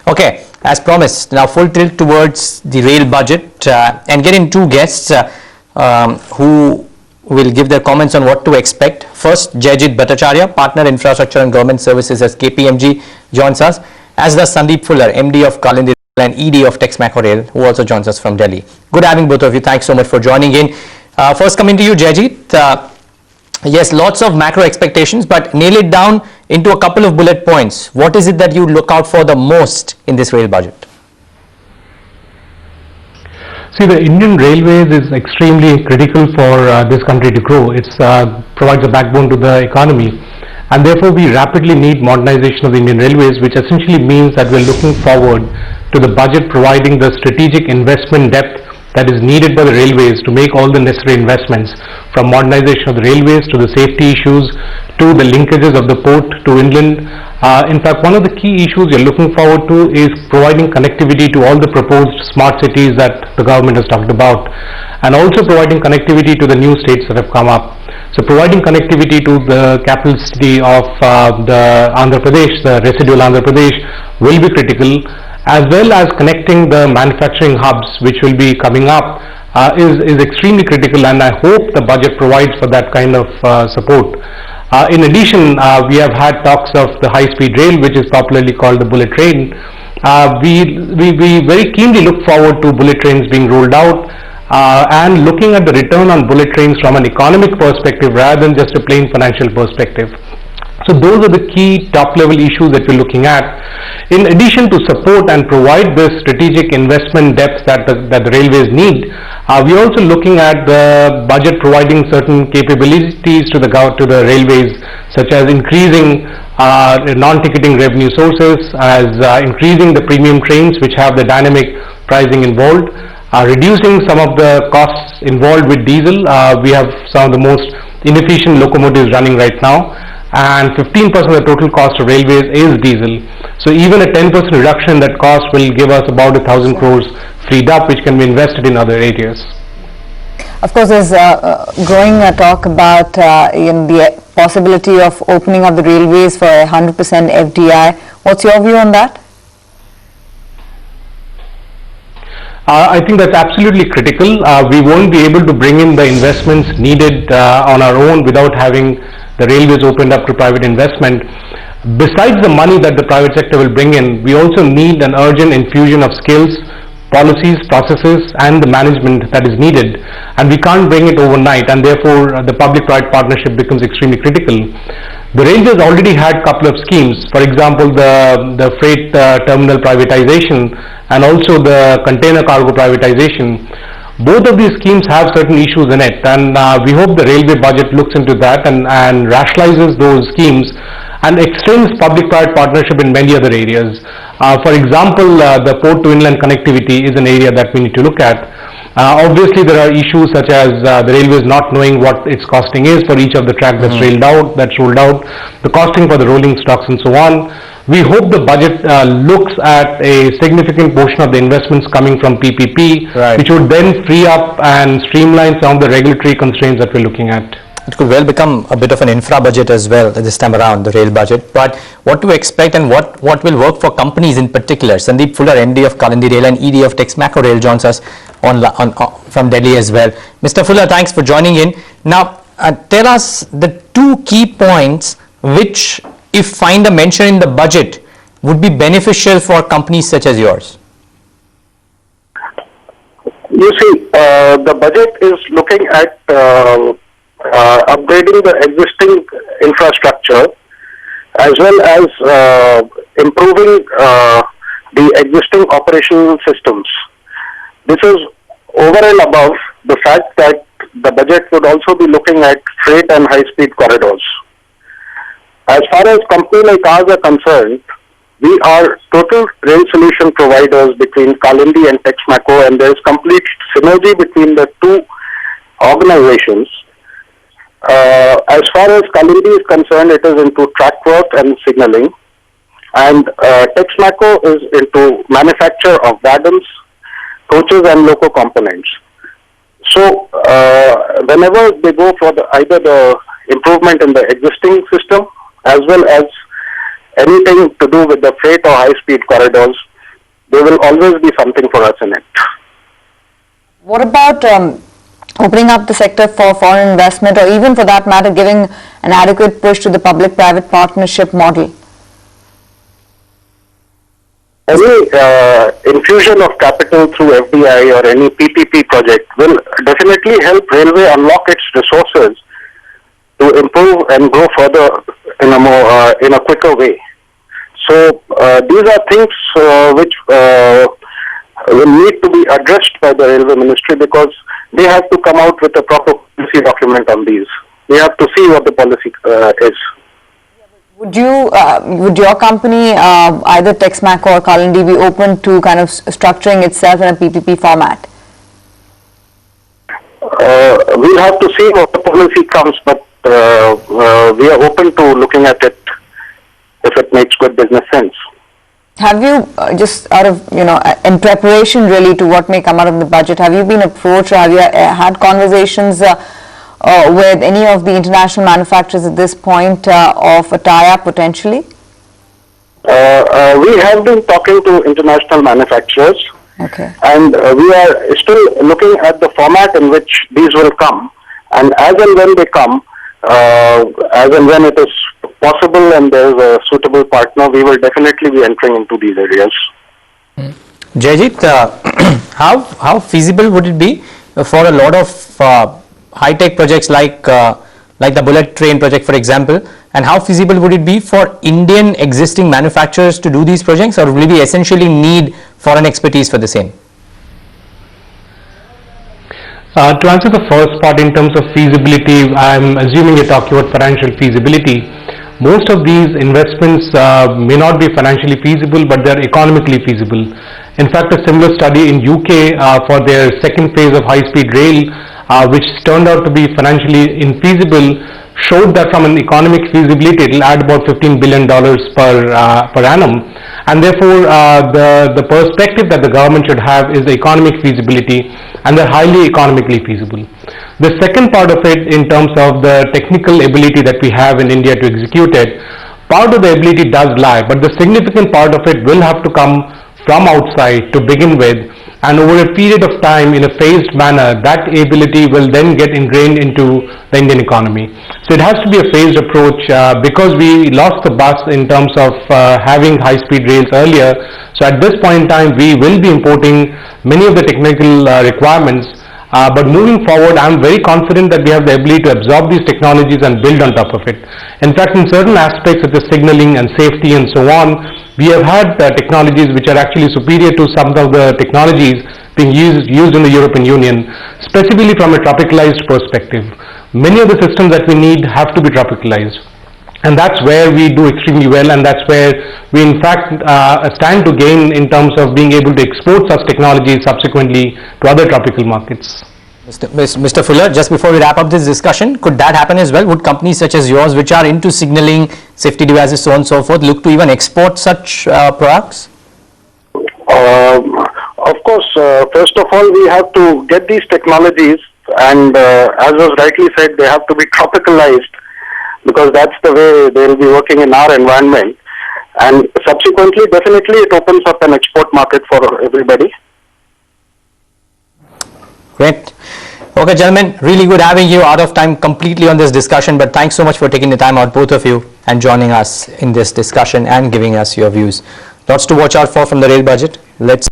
Okay, as promised, now full tilt towards the rail budget and getting two guests who will give their comments on what to expect. First, Jaijit Bhattacharya, Partner Infrastructure and Government Services as KPMG, joins us, as does Sandeep Fuller, MD of Kalindi and ED of Texmaco Rail, who also joins us from Delhi. Good having both of you. Thanks so much for joining in. First, coming to you, Jaijit. Yes, lots of macro expectations, but nail it down into a couple of bullet points. What is it that you look out for the most in this rail budget? See, the Indian Railways is extremely critical for this country to grow. It provides a backbone to the economy, and therefore we rapidly need modernization of the Indian Railways, which essentially means that we're looking forward to the budget providing the strategic investment depth that is needed by the railways to make all the necessary investments, from modernization of the railways to the safety issues to the linkages of the port to inland. In fact, one of the key issues we are looking forward to is providing connectivity to all the proposed smart cities that the government has talked about, and also providing connectivity to the new states that have come up. So providing connectivity to the capital city of the Andhra Pradesh, the residual Andhra Pradesh, will be critical, as well as connecting the manufacturing hubs which will be coming up is extremely critical, and I hope the budget provides for that kind of support. In addition, we have had talks of the high-speed rail, which is popularly called the bullet train. We very keenly look forward to bullet trains being rolled out and looking at the return on bullet trains from an economic perspective rather than just a plain financial perspective. So those are the key top-level issues that we're looking at. In addition to support and provide this strategic investment depth that the railways need, we're also looking at the budget providing certain capabilities to the railways, such as increasing non-ticketing revenue sources, as increasing the premium trains which have the dynamic pricing involved, reducing some of the costs involved with diesel. We have some of the most inefficient locomotives running right now, and 15% of the total cost of railways is diesel. So even a 10% reduction in that cost will give us about 1,000 crores freed up, which can be invested in other areas. Of course, there's growing talk about the possibility of opening up the railways for 100% FDI. What's your view on that? I think that's absolutely critical. We won't be able to bring in the investments needed on our own without having the railways opened up to private investment. Besides the money that the private sector will bring in, we also need an urgent infusion of skills, policies, processes, and the management that is needed, and we can't bring it overnight, and therefore the public-private partnership becomes extremely critical. The railways already had a couple of schemes, for example the freight terminal privatization and also the container cargo privatization. Both of these schemes have certain issues in it, and we hope the railway budget looks into that and rationalizes those schemes and extends public-private partnership in many other areas. For example, the port to inland connectivity is an area that we need to look at. Obviously, there are issues such as the railways not knowing what its costing is for each of the tracks that's rolled out, the costing for the rolling stocks and so on. We hope the budget looks at a significant portion of the investments coming from PPP, which would then free up and streamline some of the regulatory constraints that we're looking at. It could well become a bit of an infra budget as well this time around, the rail budget. But what to expect and what will work for companies in particular? Sandeep Fuller, MD of Kalindi Rail and ED of Texmaco Rail, joins us from Delhi as well. Mr. Fuller, thanks for joining in. Now, tell us the two key points which, if find a mention in the budget, would be beneficial for companies such as yours. You see, the budget is looking at upgrading the existing infrastructure as well as improving the existing operational systems. This is over and above the fact that the budget would also be looking at freight and high-speed corridors. As far as companies like ours are concerned, we are total rail solution providers between Kalindi and Texmaco, and there is complete synergy between the two organizations. As far as Kalindi is concerned, it is into track work and signaling, and Texmaco is into manufacture of wagons, coaches and loco components. So whenever they go for either the improvement in the existing system as well as anything to do with the freight or high-speed corridors, there will always be something for us in it. What about opening up the sector for foreign investment, or even for that matter giving an adequate push to the public-private partnership model? Any infusion of capital through FDI or any PPP project will definitely help railway unlock its resources to improve and grow further in a quicker way. So these are things which will need to be addressed by the Railway Ministry, because they have to come out with a proper policy document on these. They have to see what the policy is. Would your company, either Texmaco or Kalandi, be open to kind of structuring itself in a PPP format? We'll have to see what the policy comes, but we are open to looking at it if it makes good business sense. Have you, just out of, in preparation really to what may come out of the budget, have you been approached, or have you had conversations with any of the international manufacturers at this point of a tie-up potentially? We have been talking to international manufacturers, Okay. and we are still looking at the format in which these will come, and as and when they come, as and when it is possible and there is a suitable partner, we will definitely be entering into these areas. Jayjit, how feasible would it be for a lot of high-tech projects like the bullet train project, for example, and how feasible would it be for Indian existing manufacturers to do these projects, or will we essentially need foreign expertise for the same? To answer the first part in terms of feasibility, I'm assuming you're talking about financial feasibility. Most of these investments may not be financially feasible, but they're economically feasible. In fact, a similar study in UK for their second phase of high-speed rail, which turned out to be financially infeasible, showed that from an economic feasibility, it will add about $15 billion per annum. And therefore, the perspective that the government should have is the economic feasibility, and they're highly economically feasible. The second part of it, in terms of the technical ability that we have in India to execute it, part of the ability does lie, but the significant part of it will have to come from outside to begin with, and over a period of time, in a phased manner, that ability will then get ingrained into the Indian economy. So it has to be a phased approach, because we lost the bus in terms of having high-speed rails earlier. So at this point in time, we will be importing many of the technical requirements, but moving forward, I'm very confident that we have the ability to absorb these technologies and build on top of it. In fact, in certain aspects such as signaling and safety and so on, we have had technologies which are actually superior to some of the technologies being used in the European Union, specifically from a tropicalized perspective. Many of the systems that we need have to be tropicalized, and that's where we do extremely well, and that's where we in fact stand to gain in terms of being able to export such technologies subsequently to other tropical markets. Mr. Fuller, just before we wrap up this discussion, could that happen as well? Would companies such as yours, which are into signaling, safety devices, so on and so forth, look to even export such products? Of course, first of all, we have to get these technologies, and as was rightly said, they have to be tropicalized, because that's the way they will be working in our environment. And subsequently, definitely it opens up an export market for everybody. Great. Okay, gentlemen, really good having you. Out of time completely on this discussion, but thanks so much for taking the time out, both of you, and joining us in this discussion and giving us your views. Lots to watch out for from the rail budget. Let's